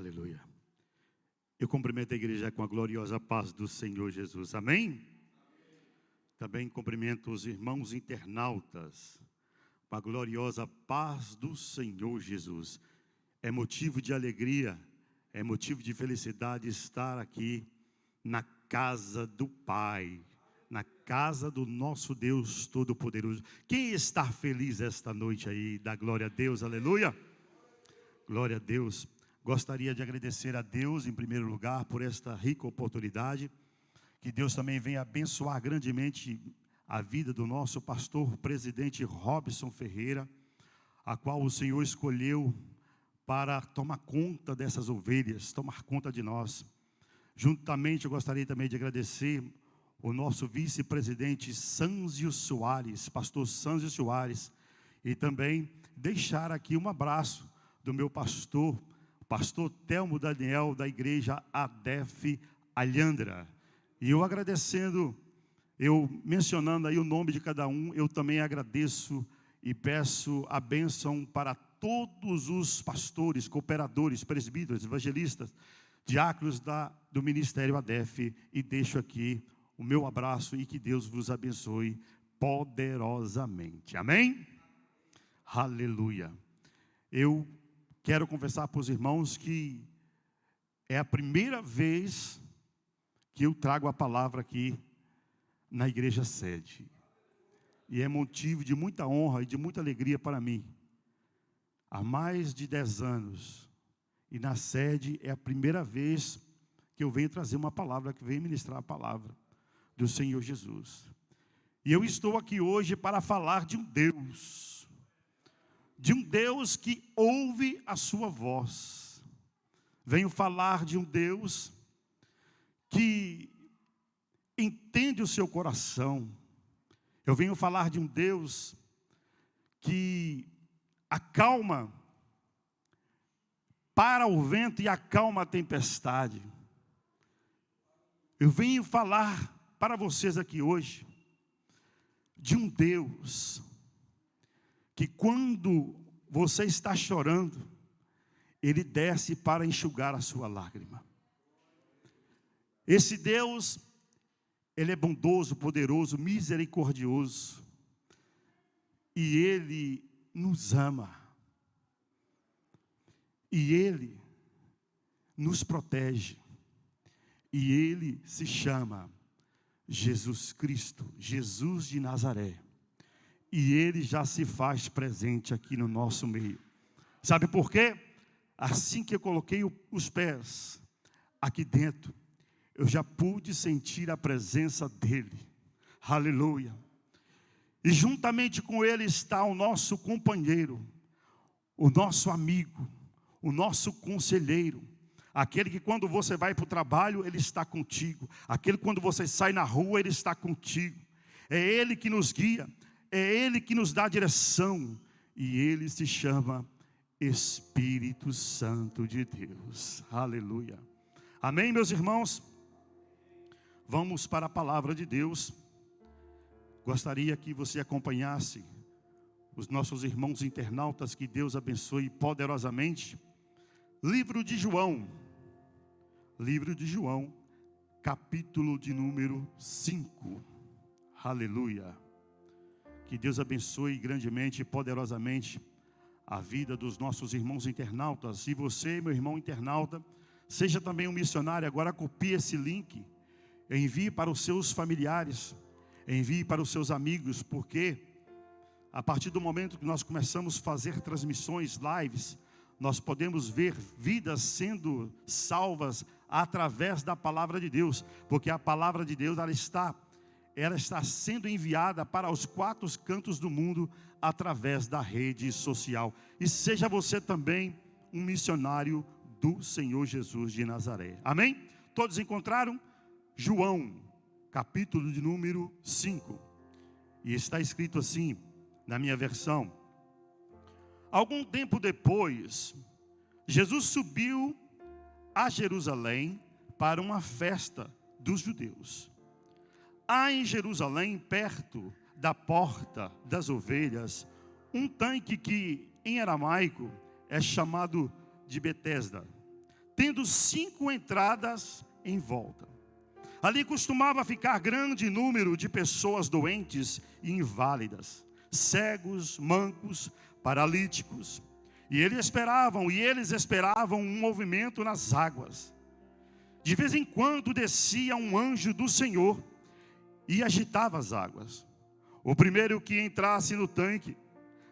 Aleluia. Eu cumprimento a igreja com a gloriosa paz do Senhor Jesus. Amém? Também cumprimento os irmãos internautas com a gloriosa paz do Senhor Jesus. É motivo de alegria, é motivo de felicidade estar aqui na casa do Pai, na casa do nosso Deus Todo-Poderoso. Quem está feliz esta noite aí? Dá glória a Deus, aleluia. Glória a Deus. Gostaria de agradecer a Deus, em primeiro lugar, por esta rica oportunidade. Que Deus também venha abençoar grandemente a vida do nosso pastor, presidente Robson Ferreira, a qual o Senhor escolheu para tomar conta dessas ovelhas, tomar conta de nós. Juntamente, eu gostaria também de agradecer o nosso vice-presidente Sânzio Soares, pastor Sânzio Soares, e também deixar aqui um abraço do meu pastor Telmo Daniel, da igreja ADEF Alhandra. E eu agradecendo, eu mencionando aí o nome de cada um, eu também agradeço e peço a bênção para todos os pastores, cooperadores, presbíteros, evangelistas, diáconos do Ministério ADEF, e deixo aqui o meu abraço e que Deus vos abençoe poderosamente. Amém? Aleluia. Eu quero confessar para os irmãos que é a primeira vez que eu trago a palavra aqui na igreja sede. E é motivo de muita honra e de muita alegria para mim. Há mais de 10 anos. E na sede é a primeira vez que eu venho trazer uma palavra, que venho ministrar a palavra do Senhor Jesus. E eu estou aqui hoje para falar de um Deus que ouve a sua voz. Venho falar de um Deus que entende o seu coração. Eu venho falar de um Deus que acalma, para o vento e acalma a tempestade. Eu venho falar para vocês aqui hoje de um Deus que, quando você está chorando, Ele desce para enxugar a sua lágrima. Esse Deus, Ele é bondoso, poderoso, misericordioso, e Ele nos ama, e Ele nos protege, e Ele se chama Jesus Cristo, Jesus de Nazaré. E Ele já se faz presente aqui no nosso meio. Sabe por quê? Assim que eu coloquei os pés aqui dentro, eu já pude sentir a presença dEle. Aleluia. E juntamente com Ele está o nosso companheiro, o nosso amigo, o nosso conselheiro. Aquele que quando você vai para o trabalho, Ele está contigo. Aquele que quando você sai na rua, Ele está contigo. É Ele que nos guia. É Ele que nos dá direção, e Ele se chama Espírito Santo de Deus. Aleluia. Amém, meus irmãos? Vamos para a palavra de Deus. Gostaria que você acompanhasse os nossos irmãos internautas, que Deus abençoe poderosamente. Livro de João, capítulo de número 5. Aleluia. Que Deus abençoe grandemente e poderosamente a vida dos nossos irmãos internautas. E você, meu irmão internauta, seja também um missionário. Agora copie esse link, envie para os seus familiares, envie para os seus amigos, porque a partir do momento que nós começamos a fazer transmissões, lives, nós podemos ver vidas sendo salvas através da palavra de Deus, porque a palavra de Deus ela está sendo enviada para os 4 cantos do mundo através da rede social. E seja você também um missionário do Senhor Jesus de Nazaré. Amém? Todos encontraram? João, capítulo de número 5. E está escrito assim, na minha versão. Algum tempo depois, Jesus subiu a Jerusalém para uma festa dos judeus. Há em Jerusalém, perto da porta das ovelhas, um tanque que em aramaico é chamado de Betesda. tendo 5 entradas em volta. Ali costumava ficar grande número de pessoas doentes e inválidas, cegos, mancos, paralíticos. E eles esperavam um movimento nas águas. De vez em quando descia um anjo do Senhor e agitava as águas. O primeiro que entrasse no tanque,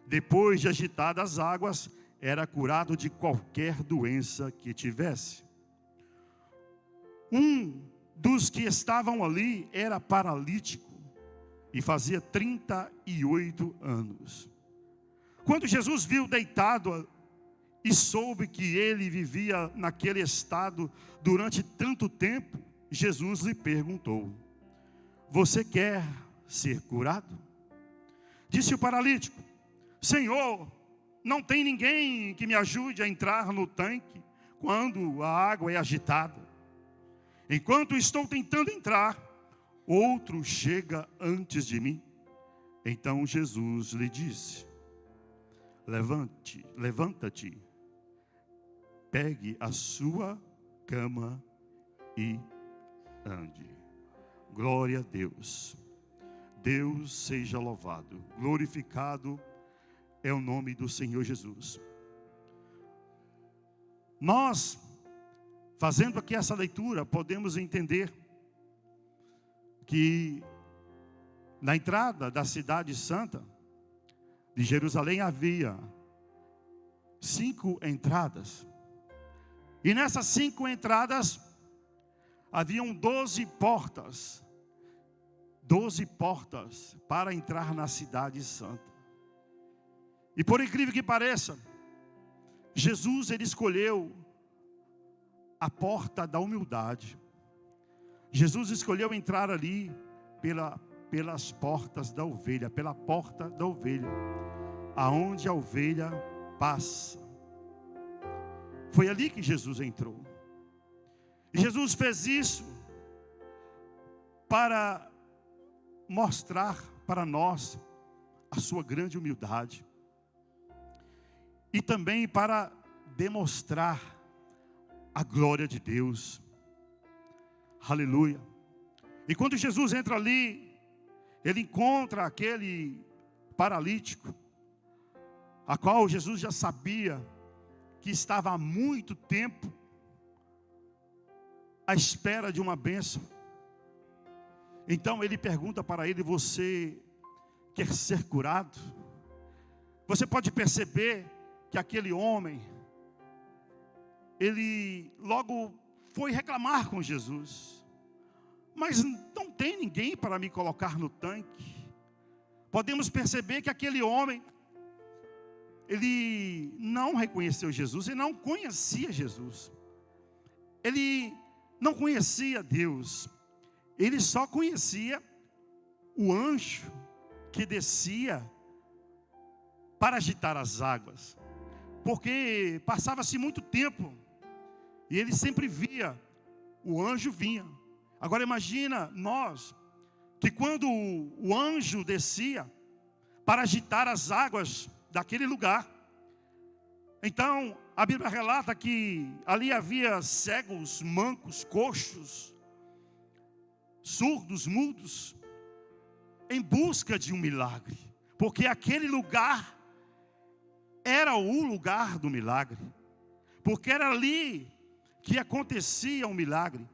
depois de agitadas as águas, era curado de qualquer doença que tivesse. Um dos que estavam ali era paralítico e fazia 38 anos. Quando Jesus viu deitado e soube que ele vivia naquele estado durante tanto tempo, Jesus lhe perguntou: você quer ser curado? Disse o paralítico: Senhor, não tem ninguém que me ajude a entrar no tanque quando a água é agitada. Enquanto estou tentando entrar, outro chega antes de mim. Então Jesus lhe disse: levanta-te, pegue a sua cama e ande. Glória a Deus. Deus seja louvado, glorificado é o nome do Senhor Jesus. Nós, fazendo aqui essa leitura, podemos entender que na entrada da cidade santa de Jerusalém havia 5 entradas. E nessas 5 entradas haviam 12 portas. 12 portas para entrar na cidade santa. E por incrível que pareça, Jesus ele escolheu a porta da humildade. Jesus escolheu entrar ali pelas portas da ovelha, pela porta da ovelha, aonde a ovelha passa. Foi ali que Jesus entrou. E Jesus fez isso para mostrar para nós a sua grande humildade. E também para demonstrar a glória de Deus. Aleluia. E quando Jesus entra ali, ele encontra aquele paralítico, a qual Jesus já sabia que estava há muito tempo à espera de uma bênção. Então ele pergunta para ele: você quer ser curado? Você pode perceber que aquele homem, ele logo foi reclamar com Jesus: mas não tem ninguém para me colocar no tanque. Podemos perceber que aquele homem, ele não reconheceu Jesus, ele não conhecia Jesus, ele não conhecia Deus, ele só conhecia o anjo que descia para agitar as águas, porque passava-se muito tempo e ele sempre via o anjo vinha. Agora imagina nós, que quando o anjo descia para agitar as águas daquele lugar, então a Bíblia relata que ali havia cegos, mancos, coxos, surdos, mudos, em busca de um milagre, porque aquele lugar era o lugar do milagre, porque era ali que acontecia um milagre.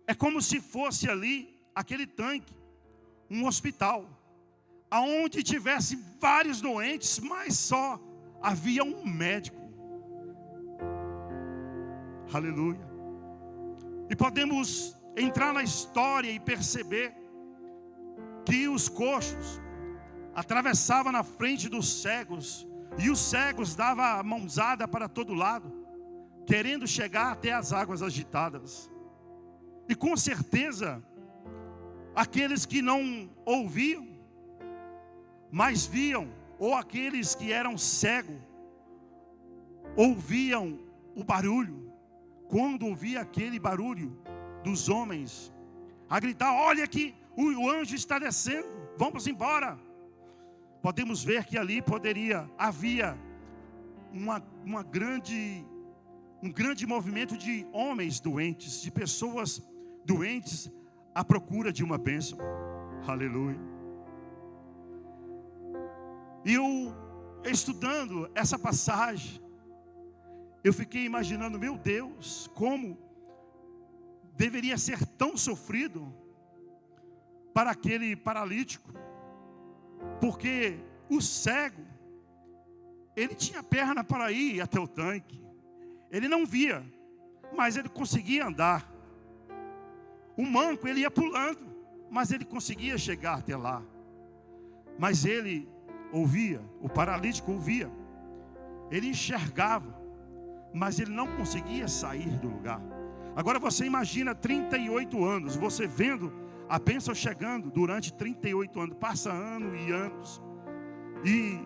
É como se fosse ali, aquele tanque, um hospital, aonde tivesse vários doentes, mas só havia um médico. Aleluia. E podemos entrar na história e perceber que os coxos atravessavam na frente dos cegos, e os cegos davam a mãozada para todo lado, querendo chegar até as águas agitadas. E com certeza, aqueles que não ouviam, mas viam, ou aqueles que eram cegos, ouviam o barulho. Quando ouvia aquele barulho dos homens a gritar: olha que o anjo está descendo, vamos embora. Podemos ver que ali havia uma grande um grande movimento de homens doentes, de pessoas doentes à procura de uma bênção. Aleluia. E eu, estudando essa passagem, eu fiquei imaginando, meu Deus, como deveria ser tão sofrido para aquele paralítico, porque o cego, ele tinha perna para ir até o tanque, ele não via, mas ele conseguia andar. O manco, ele ia pulando, mas ele conseguia chegar até lá. Mas ele ouvia, o paralítico ouvia, ele enxergava, mas ele não conseguia sair do lugar. Agora você imagina 38 anos, você vendo a bênção chegando durante 38 anos, passa ano e anos, e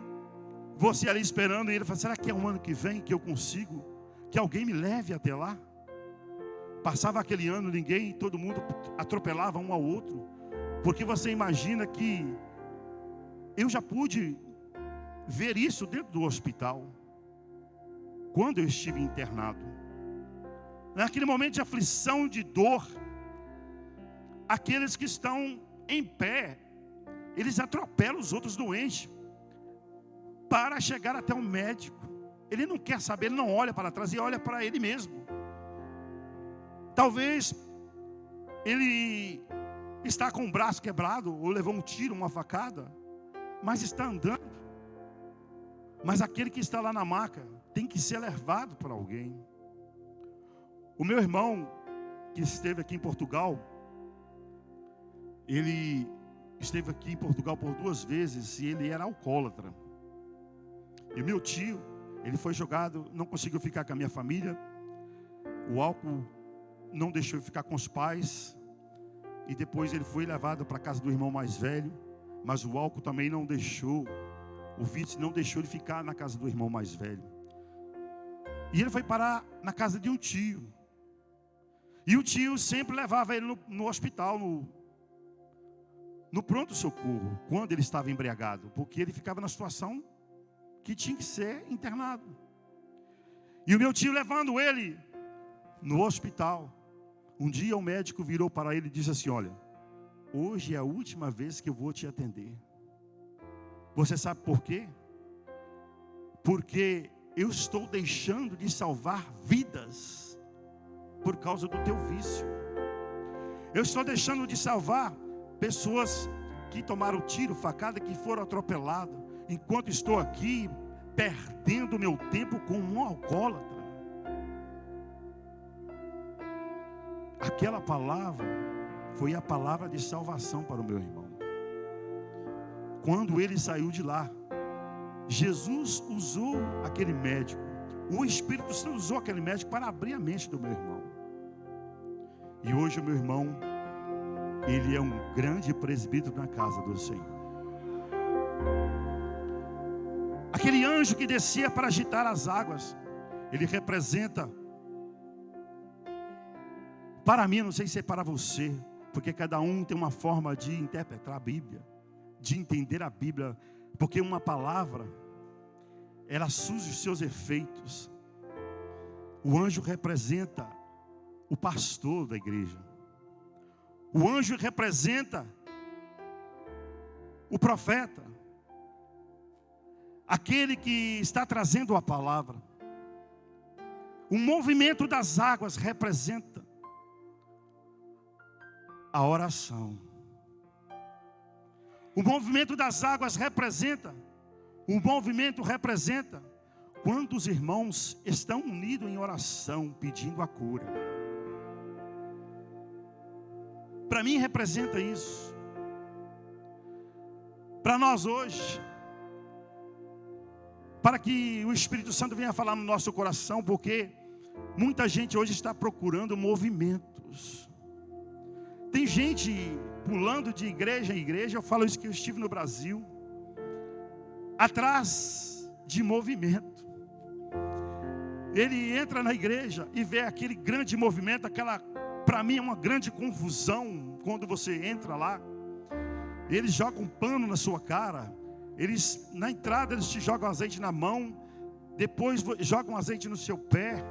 você ali esperando, e ele fala, será que é um ano que vem que eu consigo, que alguém me leve até lá? Passava aquele ano, todo mundo atropelava um ao outro, porque você imagina que eu já pude ver isso dentro do hospital, quando eu estive internado, naquele momento de aflição, de dor, aqueles que estão em pé, eles atropelam os outros doentes, para chegar até o médico. Ele não quer saber, ele não olha para trás, ele olha para ele mesmo. Talvez ele está com o braço quebrado, ou levou um tiro, uma facada, mas está andando. Mas aquele que está lá na maca tem que ser levado por alguém. O meu irmão, que esteve aqui em Portugal, ele esteve aqui em Portugal por 2 vezes, e ele era alcoólatra. E meu tio, ele foi jogado, não conseguiu ficar com a minha família. O álcool não deixou ele ficar com os pais. E depois ele foi levado para a casa do irmão mais velho. Mas o álcool também não deixou, o vício não deixou ele ficar na casa do irmão mais velho. E ele foi parar na casa de um tio. E o tio sempre levava ele no hospital, no pronto-socorro, quando ele estava embriagado. Porque ele ficava na situação que tinha que ser internado. E o meu tio levando ele no hospital. Um dia o médico virou para ele e disse assim, olha, hoje é a última vez que eu vou te atender. Você sabe por quê? Porque eu estou deixando de salvar vidas por causa do teu vício. Eu estou deixando de salvar pessoas que tomaram tiro, facada, que foram atropeladas, enquanto estou aqui perdendo meu tempo com um alcoólatra. Aquela palavra foi a palavra de salvação para o meu irmão. Quando ele saiu de lá, Jesus usou aquele médico, o Espírito Santo usou aquele médico para abrir a mente do meu irmão. E hoje o meu irmão, ele é um grande presbítero na casa do Senhor. Aquele anjo que descia para agitar as águas, ele representa, para mim, não sei se é para você, porque cada um tem uma forma de interpretar a Bíblia, de entender a Bíblia, porque uma palavra, ela surge os seus efeitos. O anjo representa o pastor da igreja. O anjo representa o profeta, aquele que está trazendo a palavra. O movimento das águas representa a oração. O movimento das águas representa quando os irmãos estão unidos em oração, pedindo a cura. Para mim representa isso. Para nós hoje, para que o Espírito Santo venha falar no nosso coração, porque muita gente hoje está procurando movimentos. Tem gente pulando de igreja em igreja, eu falo isso que eu estive no Brasil, atrás de movimento. Ele entra na igreja e vê aquele grande movimento, para mim é uma grande confusão quando você entra lá. Eles jogam um pano na sua cara, na entrada eles te jogam azeite na mão, depois jogam azeite no seu pé,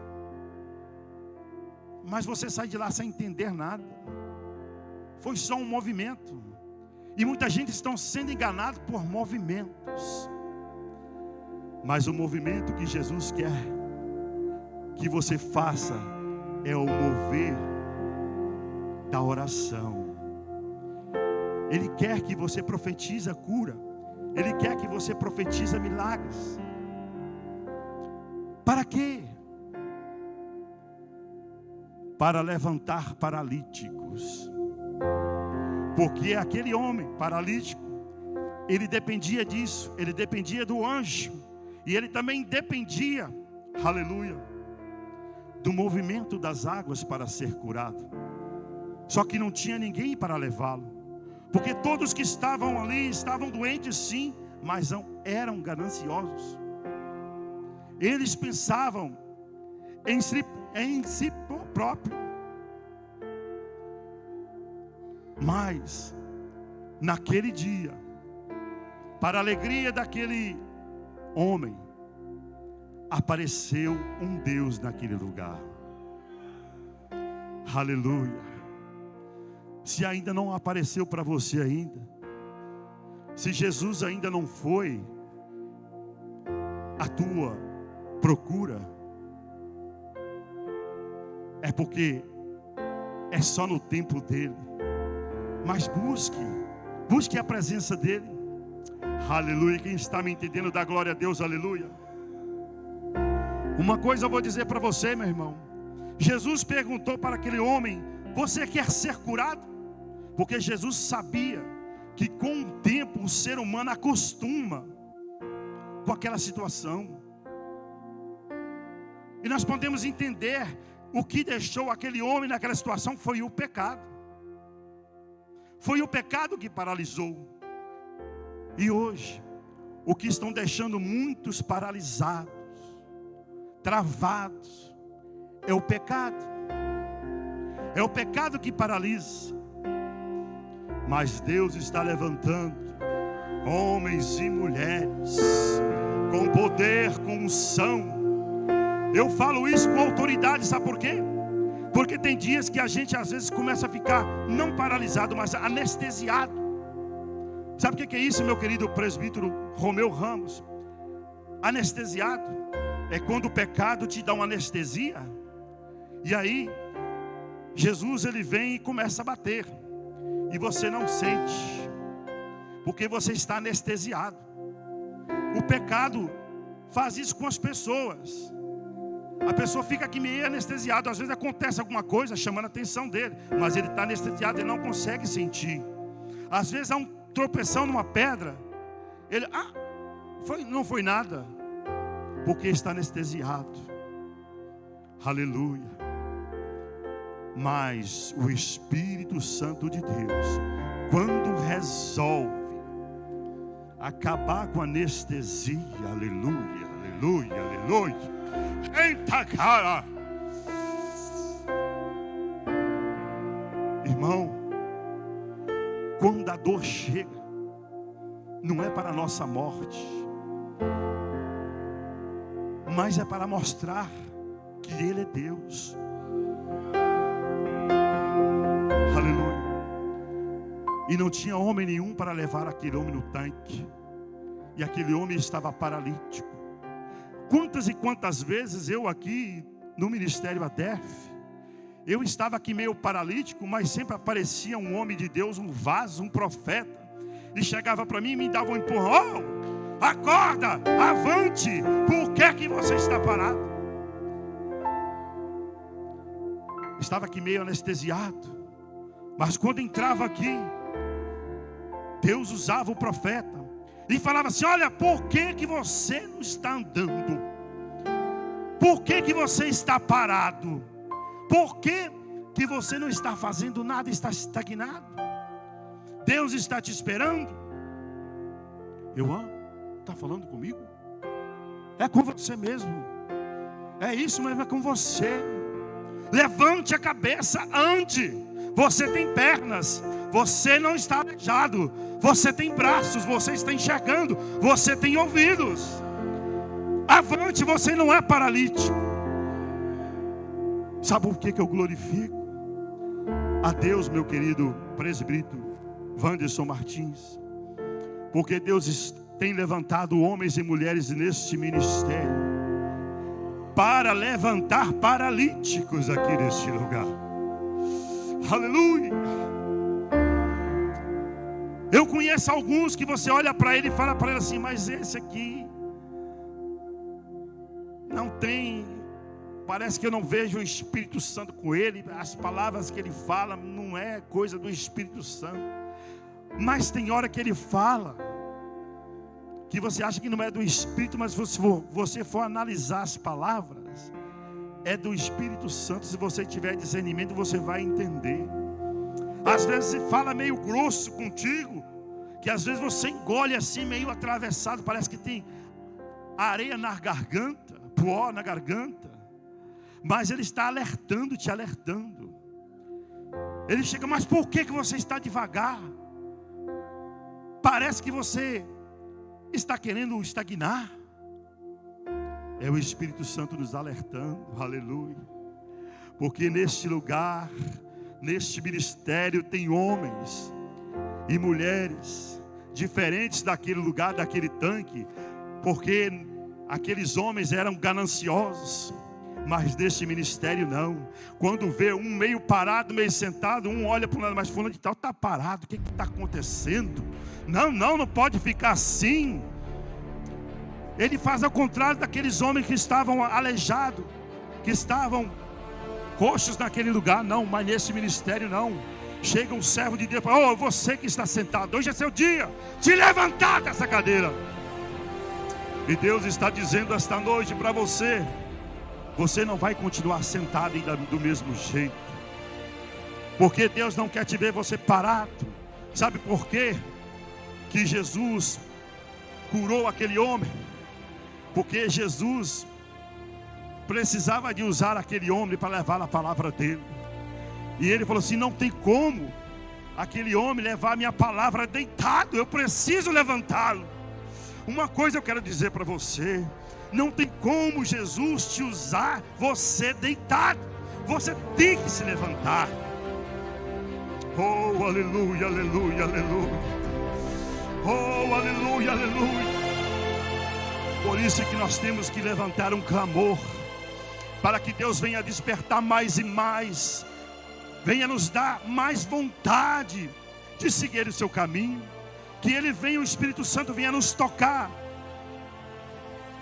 mas você sai de lá sem entender nada. Foi só um movimento. E muita gente está sendo enganado por movimentos. Mas o movimento que Jesus quer que você faça é o mover da oração. Ele quer que você profetize a cura. Ele quer que você profetize milagres. Para quê? Para levantar paralíticos. Porque aquele homem paralítico, ele dependia disso. Ele dependia do anjo. E ele também dependia, aleluia, do movimento das águas para ser curado. Só que não tinha ninguém para levá-lo. Porque todos que estavam ali estavam doentes sim, mas não eram gananciosos. Eles pensavam em si próprio. Mas naquele dia, para a alegria daquele homem, apareceu um Deus naquele lugar. Aleluia. Se ainda não apareceu para você ainda, se Jesus ainda não foi a tua procura, é porque é só no tempo dele. Mas busque a presença dele. Aleluia. Quem está me entendendo, dá glória a Deus, aleluia. Uma coisa eu vou dizer para você, meu irmão. Jesus perguntou para aquele homem: você quer ser curado? Porque Jesus sabia que com o tempo o ser humano acostuma com aquela situação. E nós podemos entender o que deixou aquele homem naquela situação foi o pecado. Foi o pecado que paralisou. E hoje, o que estão deixando muitos paralisados, travados, é o pecado. É o pecado que paralisa. Mas Deus está levantando homens e mulheres com poder, com unção. Eu falo isso com autoridade, sabe por quê? Porque tem dias que a gente às vezes começa a ficar não paralisado, mas anestesiado. Sabe o que é isso, meu querido presbítero Romeu Ramos? Anestesiado é quando o pecado te dá uma anestesia. E aí Jesus ele vem e começa a bater. E você não sente, porque você está anestesiado. O pecado faz isso com as pessoas. A pessoa fica aqui meio anestesiada. Às vezes acontece alguma coisa chamando a atenção dele, mas ele está anestesiado, ele não consegue sentir. Às vezes há um tropeção numa pedra, ele, não foi nada, porque está anestesiado. Aleluia. Mas o Espírito Santo de Deus, quando resolve acabar com a anestesia, aleluia, aleluia, aleluia, eita cara, irmão, quando a dor chega, não é para a nossa morte, mas é para mostrar que Ele é Deus. Aleluia. E não tinha homem nenhum para levar aquele homem no tanque. E aquele homem estava paralítico. Quantas e quantas vezes eu aqui no Ministério ADEF, eu estava aqui meio paralítico, mas sempre aparecia um homem de Deus, um vaso, um profeta. E chegava para mim e me dava um empurrão. Oh, acorda, avante, por que é que você está parado? Estava aqui meio anestesiado. Mas quando entrava aqui, Deus usava o profeta e falava assim: olha, por que que você não está andando? Por que que você está parado? Por que que você não está fazendo nada, está estagnado? Deus está te esperando. Está falando comigo? É com você mesmo. É isso mesmo, é com você. Levante a cabeça, ande. Você tem pernas, você não está aleijado. Você tem braços, você está enxergando. Você tem ouvidos. Avante, você não é paralítico. Sabe por que eu glorifico a Deus, meu querido presbítero Wanderson Martins? Porque Deus tem levantado homens e mulheres neste ministério para levantar paralíticos aqui neste lugar. Aleluia! Eu conheço alguns que você olha para ele e fala para ele assim: mas esse aqui não tem, parece que eu não vejo o Espírito Santo com ele. As palavras que ele fala não é coisa do Espírito Santo. Mas tem hora que ele fala que você acha que não é do Espírito, mas se você for analisar as palavras, é do Espírito Santo. Se você tiver discernimento, você vai entender. Às vezes você fala meio grosso contigo, que às vezes você engole assim, meio atravessado, parece que tem areia na garganta, pó na garganta. Mas ele está alertando, te alertando. Ele chega: mas por que você está devagar? Parece que você está querendo estagnar. É o Espírito Santo nos alertando, aleluia. Porque neste lugar, neste ministério, tem homens e mulheres diferentes daquele lugar, daquele tanque. Porque aqueles homens eram gananciosos, mas neste ministério não. Quando vê um meio parado, meio sentado, um olha para um lado: mas fulano de tal está parado, o que está acontecendo? Não pode ficar assim. Ele faz ao contrário daqueles homens que estavam aleijados, que estavam coxos naquele lugar. Não, mas nesse ministério não. Chega um servo de Deus e fala: você que está sentado, hoje é seu dia de levantar dessa cadeira. E Deus está dizendo esta noite para você: você não vai continuar sentado ainda do mesmo jeito. Porque Deus não quer te ver você parado. Sabe por quê que Jesus curou aquele homem? Porque Jesus precisava de usar aquele homem para levar a palavra dele. E ele falou assim: não tem como aquele homem levar a minha palavra deitado, eu preciso levantá-lo. Uma coisa eu quero dizer para você: não tem como Jesus te usar você deitado. Você tem que se levantar. Oh, aleluia, aleluia, aleluia. Oh, aleluia, aleluia. Por isso é que nós temos que levantar um clamor, para que Deus venha despertar mais e mais, venha nos dar mais vontade de seguir o seu caminho. Que Ele venha, o Espírito Santo venha nos tocar,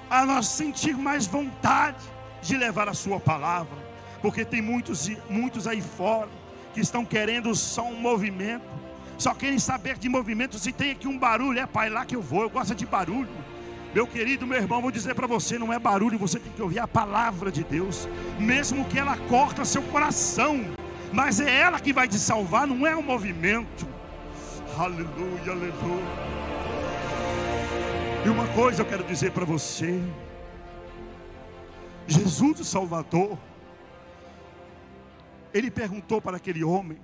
a nós sentir mais vontade de levar a sua palavra. Porque tem muitos aí fora que estão querendo só um movimento, só querem saber de movimento. Se tem aqui um barulho, pai, lá que eu vou, eu gosto de barulho. Meu querido, meu irmão, vou dizer para você: não é barulho, você tem que ouvir a palavra de Deus, mesmo que ela corta seu coração, mas é ela que vai te salvar, não é o movimento. Aleluia, aleluia. E uma coisa eu quero dizer para você: Jesus o Salvador, Ele perguntou para aquele homem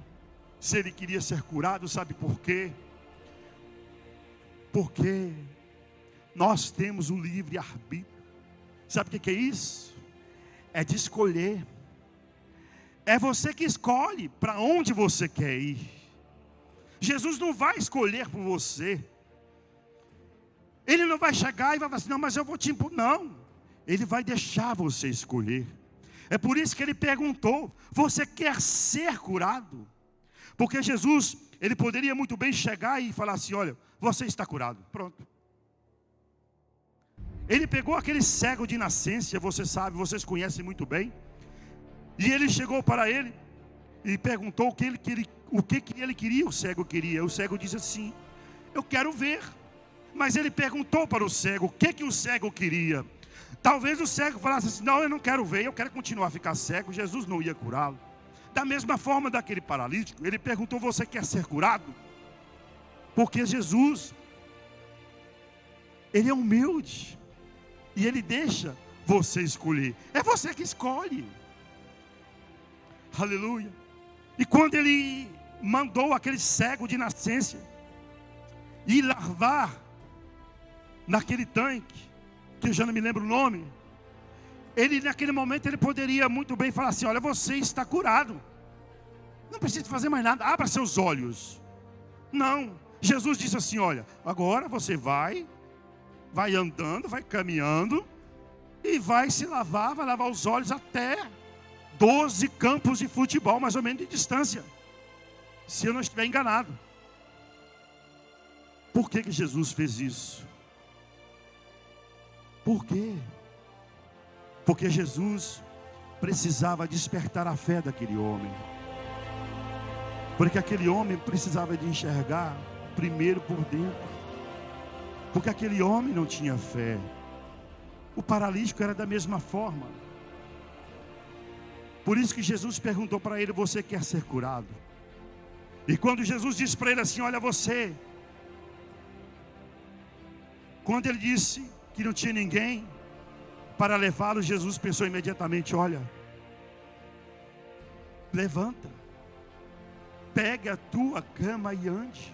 se ele queria ser curado. Sabe por quê? Porque nós temos o livre-arbítrio. Sabe o que é isso? É de escolher. É você que escolhe para onde você quer ir. Jesus não vai escolher por você. Ele não vai chegar e vai falar assim: não, mas eu vou te impor. Não, Ele vai deixar você escolher. É por isso que Ele perguntou: você quer ser curado? Porque Jesus, Ele poderia muito bem chegar e falar assim: olha, você está curado, pronto. Ele pegou aquele cego de nascença, você sabe, vocês conhecem muito bem. E Ele chegou para ele e perguntou o que ele queria. O cego queria. O cego disse assim: eu quero ver. Mas Ele perguntou para o cego o que o cego queria. Talvez o cego falasse assim: não, eu não quero ver, eu quero continuar a ficar cego. Jesus não ia curá-lo. Da mesma forma daquele paralítico, Ele perguntou: você quer ser curado? Porque Jesus, Ele é humilde, e Ele deixa você escolher. É você que escolhe. Aleluia. E quando Ele mandou aquele cego de nascença ir lavar naquele tanque, que eu já não me lembro o nome, Ele naquele momento ele poderia muito bem falar assim: olha, você está curado, não precisa fazer mais nada, abra seus olhos. Não, Jesus disse assim: olha, agora você vai andando, vai caminhando, e vai se lavar, vai lavar os olhos até 12 campos de futebol, mais ou menos, de distância, se eu não estiver enganado. Por que Jesus fez isso? Por quê? Porque Jesus precisava despertar a fé daquele homem. Porque aquele homem precisava de enxergar primeiro por dentro. Porque aquele homem não tinha fé. O paralítico era da mesma forma. Por isso que Jesus perguntou para ele: você quer ser curado? E quando Jesus disse para ele assim: olha, você... Quando ele disse que não tinha ninguém para levá-lo, Jesus pensou imediatamente: olha, levanta, pega a tua cama e ande.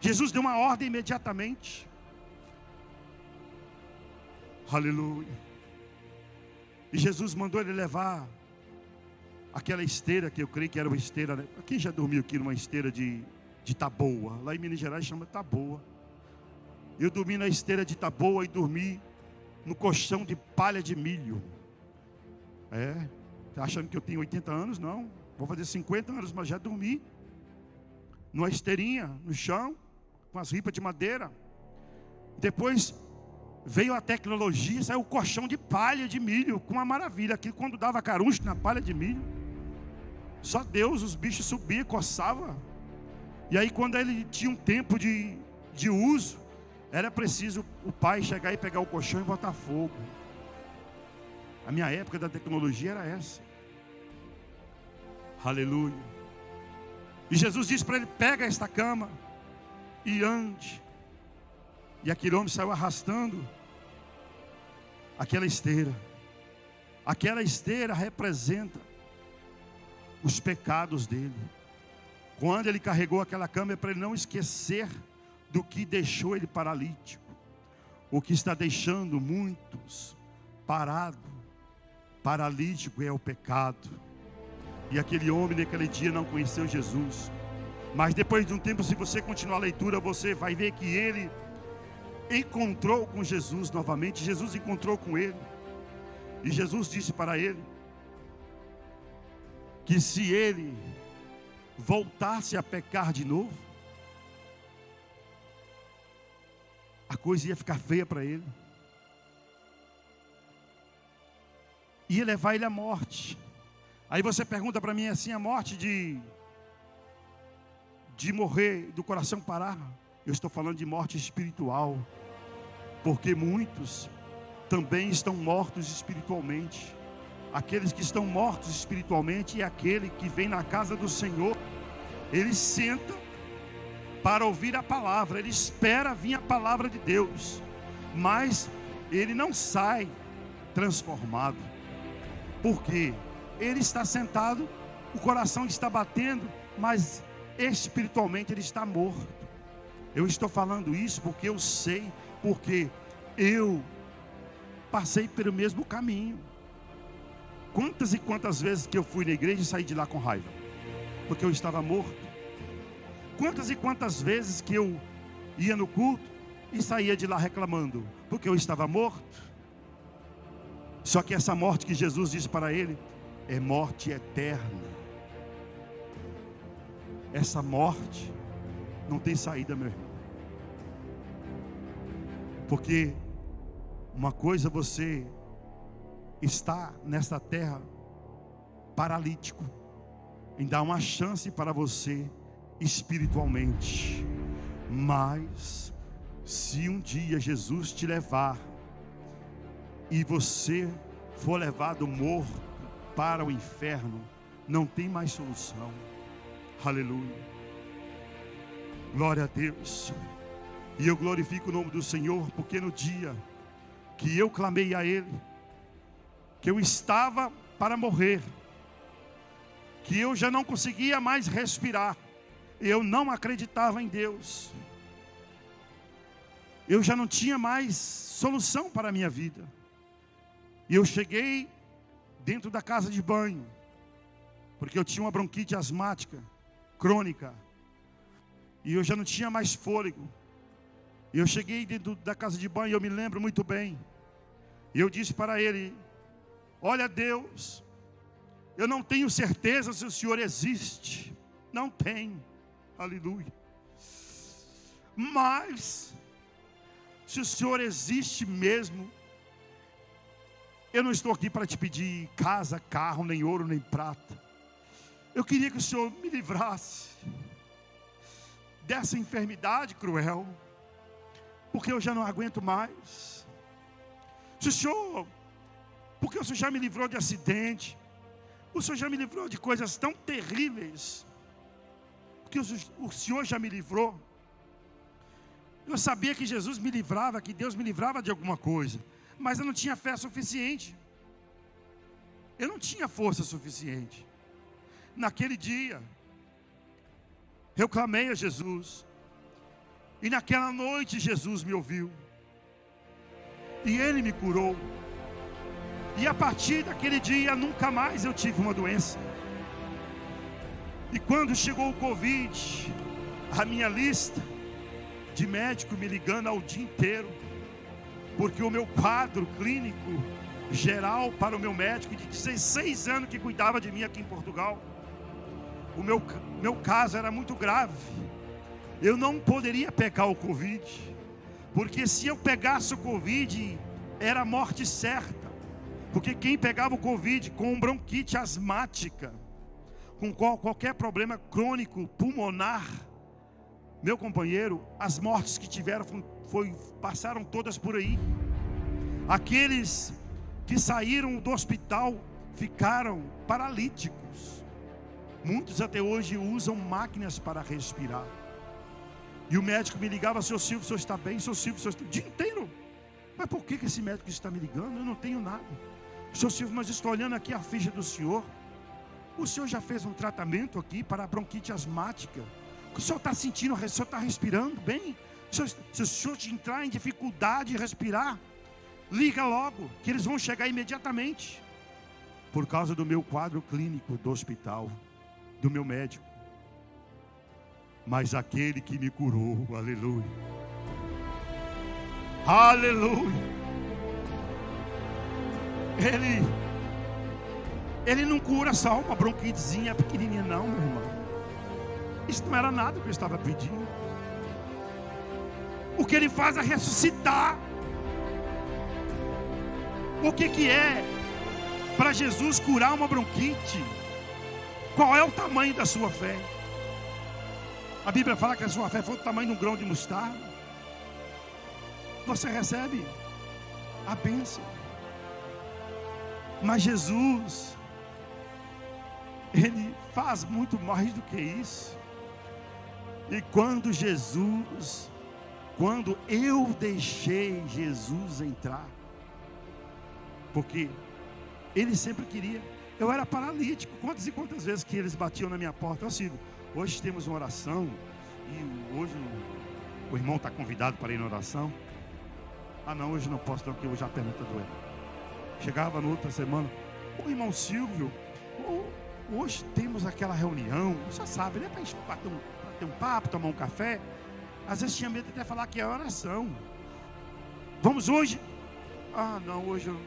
Jesus deu uma ordem imediatamente. Aleluia. E Jesus mandou ele levar aquela esteira, que eu creio que era uma esteira, né? Quem já dormiu aqui numa esteira de taboa? Lá em Minas Gerais chama taboa. Eu dormi na esteira de taboa e dormi no colchão de palha de milho. Está achando que eu tenho 80 anos? Não, vou fazer 50 anos, mas já dormi numa esteirinha no chão, com as ripas de madeira. Depois veio a tecnologia, saiu o colchão de palha de milho, com uma maravilha. Aqui quando dava carucho na palha de milho, só Deus, os bichos subiam, coçavam. E aí quando ele tinha um tempo de uso, era preciso o pai chegar e pegar o colchão e botar fogo. A minha época da tecnologia era essa. Aleluia. E Jesus disse para ele: pega esta cama e ande. E aquele homem saiu arrastando aquela esteira. Aquela esteira representa os pecados dele. Quando ele carregou aquela cama, é para ele não esquecer do que deixou ele paralítico. O que está deixando muitos paralítico é o pecado. E aquele homem naquele dia não conheceu Jesus. Mas depois de um tempo, se você continuar a leitura, você vai ver que ele encontrou com Jesus novamente. Jesus encontrou com ele. E Jesus disse para ele que se ele voltasse a pecar de novo, a coisa ia ficar feia para ele. Ia levar ele à morte. Aí você pergunta para mim assim: a morte de morrer, do coração parar? Eu estou falando de morte espiritual. Porque muitos também estão mortos espiritualmente. Aqueles que estão mortos espiritualmente é aquele que vem na casa do Senhor. Ele senta para ouvir a palavra, ele espera vir a palavra de Deus, mas ele não sai transformado. Por quê? Ele está sentado, o coração está batendo, mas espiritualmente ele está morto. Eu estou falando isso porque eu sei, porque eu passei pelo mesmo caminho. Quantas e quantas vezes que eu fui na igreja e saí de lá com raiva, porque eu estava morto. Quantas e quantas vezes que eu ia no culto e saía de lá reclamando, porque eu estava morto. Só que essa morte que Jesus disse para ele é morte eterna. Essa morte não tem saída, meu irmão. Porque uma coisa, você está nessa terra paralítico, em dar uma chance para você espiritualmente. Mas se um dia Jesus te levar e você for levado morto para o inferno, não tem mais solução. Aleluia. Glória a Deus. E eu glorifico o nome do Senhor, porque no dia que eu clamei a Ele, que eu estava para morrer, que eu já não conseguia mais respirar, eu não acreditava em Deus, eu já não tinha mais solução para a minha vida. E eu cheguei dentro da casa de banho, porque eu tinha uma bronquite asmática crônica, e eu já não tinha mais fôlego. E eu cheguei dentro da casa de banho, eu me lembro muito bem, e eu disse para ele: olha, Deus, eu não tenho certeza se o Senhor existe, não tenho, aleluia, mas se o Senhor existe mesmo, eu não estou aqui para te pedir casa, carro, nem ouro, nem prata. Eu queria que o Senhor me livrasse dessa enfermidade cruel, porque eu já não aguento mais. Se o Senhor, porque o Senhor já me livrou de acidente, o Senhor já me livrou de coisas tão terríveis, porque o Senhor já me livrou. Eu sabia que Jesus me livrava, que Deus me livrava de alguma coisa, mas eu não tinha fé suficiente, eu não tinha força suficiente. Naquele dia, eu clamei a Jesus, e naquela noite Jesus me ouviu, e Ele me curou, e a partir daquele dia nunca mais eu tive uma doença. E quando chegou o Covid, a minha lista de médico me ligando ao dia inteiro, porque o meu quadro clínico geral para o meu médico de 16 anos que cuidava de mim aqui em Portugal, o meu caso era muito grave. Eu não poderia pegar o Covid, porque se eu pegasse o Covid, era morte certa. Porque quem pegava o Covid com bronquite asmática, com qualquer problema crônico pulmonar, meu companheiro, as mortes que tiveram passaram todas por aí. Aqueles que saíram do hospital ficaram paralíticos. Muitos até hoje usam máquinas para respirar. E o médico me ligava: seu Silvio, o senhor está bem? Seu Silvio, o senhor está... o dia inteiro. Mas por que esse médico está me ligando? Eu não tenho nada. Seu Silvio, mas estou olhando aqui a ficha do senhor. O senhor já fez um tratamento aqui para a bronquite asmática? O senhor está sentindo, o senhor está respirando bem? Se o senhor entrar em dificuldade de respirar, liga logo, que eles vão chegar imediatamente. Por causa do meu quadro clínico do hospital, do meu médico. Mas aquele que me curou, aleluia, aleluia, Ele não cura só uma bronquitezinha pequenininha não, meu irmão. Isso não era nada que eu estava pedindo. O que Ele faz é ressuscitar. O que é para Jesus curar uma bronquite? Qual é o tamanho da sua fé? A Bíblia fala que a sua fé foi do tamanho de um grão de mostarda. Você recebe a bênção. Mas Jesus, Ele faz muito mais do que isso. E quando eu deixei Jesus entrar, porque Ele sempre queria, eu era paralítico, quantas e quantas vezes que eles batiam na minha porta: ó Silvio, hoje temos uma oração, e hoje o irmão está convidado para ir na oração. Ah não, hoje não posso não, porque hoje a perna está doendo. Chegava na outra semana: ô irmão Silvio, hoje temos aquela reunião, você sabe, né, para a gente bater um papo, tomar um café. Às vezes tinha medo de até falar que é oração. Vamos hoje? Ah não, hoje eu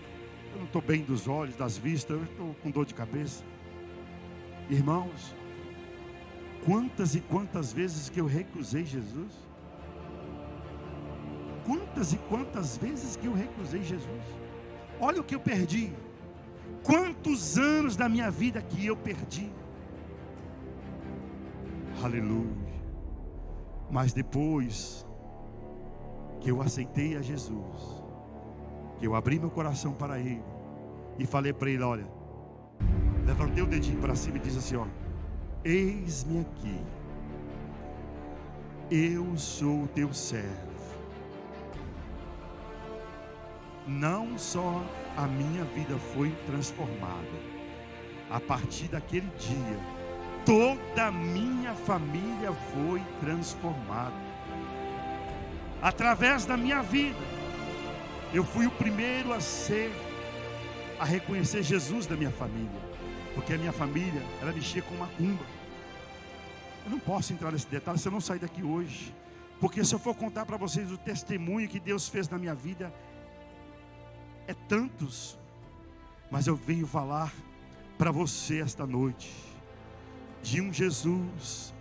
não estou bem dos olhos, das vistas, eu estou com dor de cabeça. Irmãos, quantas e quantas vezes que eu recusei Jesus? Quantas e quantas vezes que eu recusei Jesus? Olha o que eu perdi. Quantos anos da minha vida que eu perdi. Aleluia. Mas depois que eu aceitei a Jesus, que eu abri meu coração para Ele e falei para Ele: olha, levantei o dedinho para cima e disse assim: ó, eis-me aqui, eu sou o teu servo. Não só a minha vida foi transformada, a partir daquele dia toda a minha família foi transformada. Através da minha vida, eu fui o primeiro a ser a reconhecer Jesus da minha família, porque a minha família, ela mexia com macumba. Eu não posso entrar nesse detalhe se eu não sair daqui hoje, porque se eu for contar para vocês o testemunho que Deus fez na minha vida, é tantos, mas eu venho falar para você esta noite, de um Jesus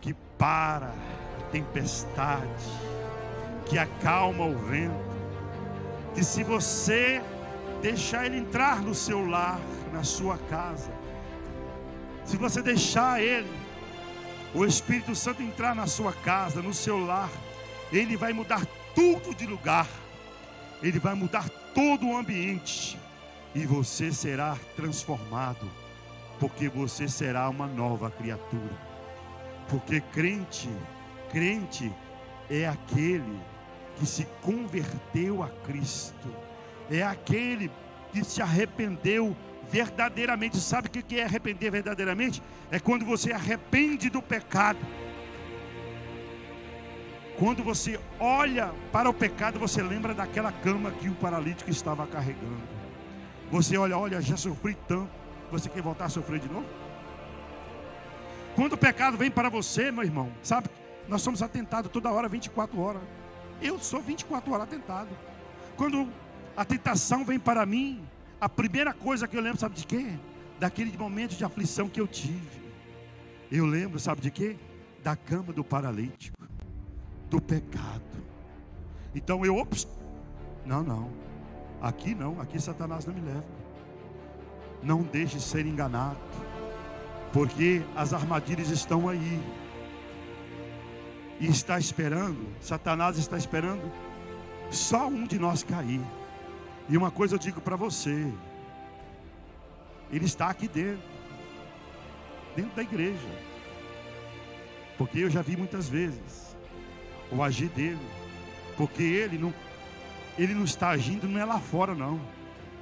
que para a tempestade, que acalma o vento, que se você deixar Ele entrar no seu lar, na sua casa, se você deixar Ele, o Espírito Santo entrar na sua casa, no seu lar, Ele vai mudar tudo de lugar, Ele vai mudar todo o ambiente, e você será transformado, porque você será uma nova criatura. Porque crente é aquele que se converteu a Cristo, é aquele que se arrependeu verdadeiramente. Sabe o que é arrepender verdadeiramente? É quando você arrepende do pecado. Quando você olha para o pecado, você lembra daquela cama que o paralítico estava carregando. Você olha, já sofri tanto. Você quer voltar a sofrer de novo? Quando o pecado vem para você, meu irmão, sabe? Nós somos atentados toda hora, 24 horas. Eu sou 24 horas atentado. Quando a tentação vem para mim, a primeira coisa que eu lembro, sabe de quê? Daquele momento de aflição que eu tive. Eu lembro, sabe de quê? Da cama do paralítico, do pecado. Então não. Aqui não, aqui Satanás não me leva. Não deixe ser enganado, porque as armadilhas estão aí. E está esperando, Satanás está esperando só um de nós cair. E uma coisa eu digo para você, ele está aqui dentro da igreja, porque eu já vi muitas vezes o agir dele, porque ele não está agindo, não é lá fora não,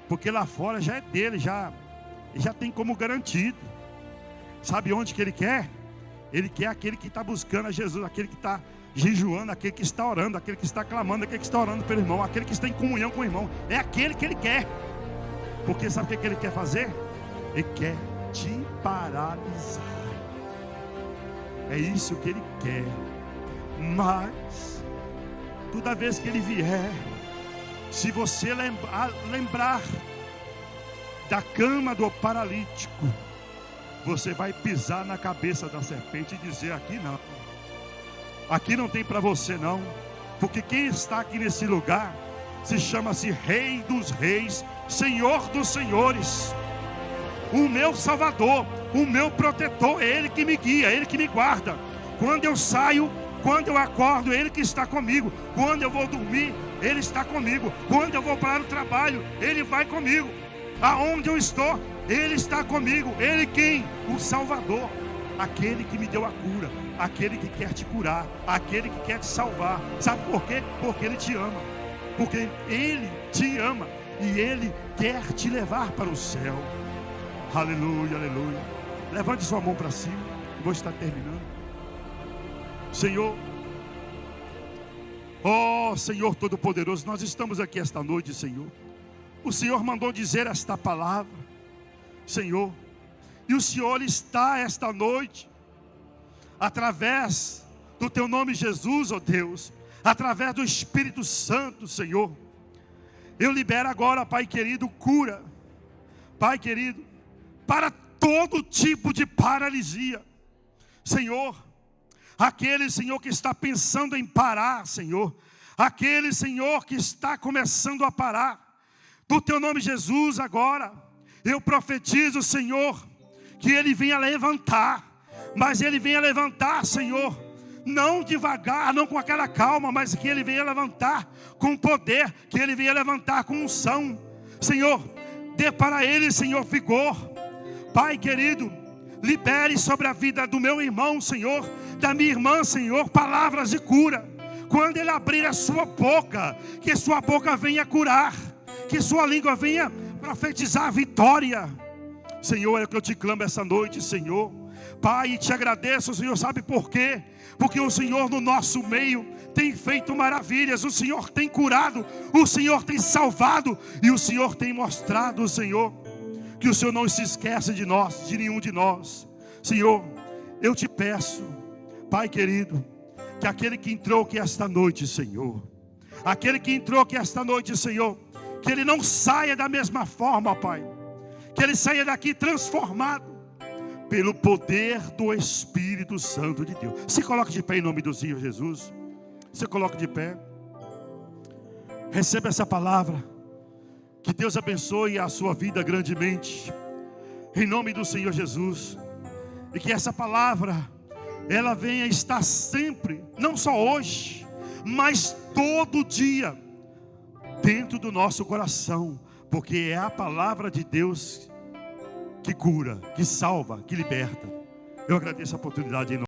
porque lá fora já é dele, já tem como garantido. Sabe onde que ele quer? Ele quer aquele que está buscando a Jesus, aquele que está jejuando, aquele que está orando, aquele que está clamando, aquele que está orando pelo irmão, aquele que está em comunhão com o irmão. É aquele que ele quer. Porque sabe o que ele quer fazer? Ele quer te paralisar. É isso que ele quer. Mas toda vez que ele vier, se você lembrar da cama do paralítico, você vai pisar na cabeça da serpente e dizer: aqui não tem para você não, porque quem está aqui nesse lugar se chama-se Rei dos Reis, Senhor dos Senhores, o meu Salvador, o meu protetor. É Ele que me guia, é Ele que me guarda. Quando eu saio, quando eu acordo, é Ele que está comigo. Quando eu vou dormir, Ele está comigo. Quando eu vou para o trabalho, Ele vai comigo. Aonde eu estou, Ele está comigo. Ele quem? O Salvador, aquele que me deu a cura, aquele que quer te curar, aquele que quer te salvar. Sabe por quê? Porque Ele te ama, porque Ele te ama e Ele quer te levar para o céu. Aleluia, aleluia. Levante sua mão para cima, eu vou estar terminando. Senhor, ó Senhor Todo-Poderoso, nós estamos aqui esta noite, Senhor. O Senhor mandou dizer esta palavra, Senhor, e o Senhor está esta noite, através do Teu nome Jesus, ó Deus, através do Espírito Santo, Senhor. Eu libero agora, Pai querido, cura, Pai querido, para todo tipo de paralisia, Senhor. Aquele, Senhor, que está pensando em parar, Senhor, aquele, Senhor, que está começando a parar, do Teu nome Jesus agora, eu profetizo, Senhor, que Ele venha levantar, mas Ele venha levantar, Senhor, não devagar, não com aquela calma, mas que Ele venha levantar com poder, que Ele venha levantar com unção. Senhor, dê para Ele, Senhor, vigor. Pai querido, libere sobre a vida do meu irmão, Senhor, da minha irmã, Senhor, palavras de cura. Quando ele abrir a sua boca, que sua boca venha curar, que sua língua venha profetizar vitória. Senhor, é o que eu te clamo essa noite, Senhor. Pai, te agradeço, Senhor, sabe por quê? Porque o Senhor no nosso meio tem feito maravilhas, o Senhor tem curado, o Senhor tem salvado, e o Senhor tem mostrado, Senhor, que o Senhor não se esquece de nós, de nenhum de nós. Senhor, eu te peço, Pai querido, que aquele que entrou aqui esta noite, Senhor, aquele que entrou aqui esta noite, Senhor, que ele não saia da mesma forma, Pai, que ele saia daqui transformado pelo poder do Espírito Santo de Deus. Se coloque de pé em nome do Senhor Jesus. Se coloque de pé. Receba essa palavra. Que Deus abençoe a sua vida grandemente, em nome do Senhor Jesus. E que essa palavra, ela venha estar sempre, não só hoje, mas todo dia, dentro do nosso coração. Porque é a palavra de Deus que cura, que salva, que liberta. Eu agradeço a oportunidade em nome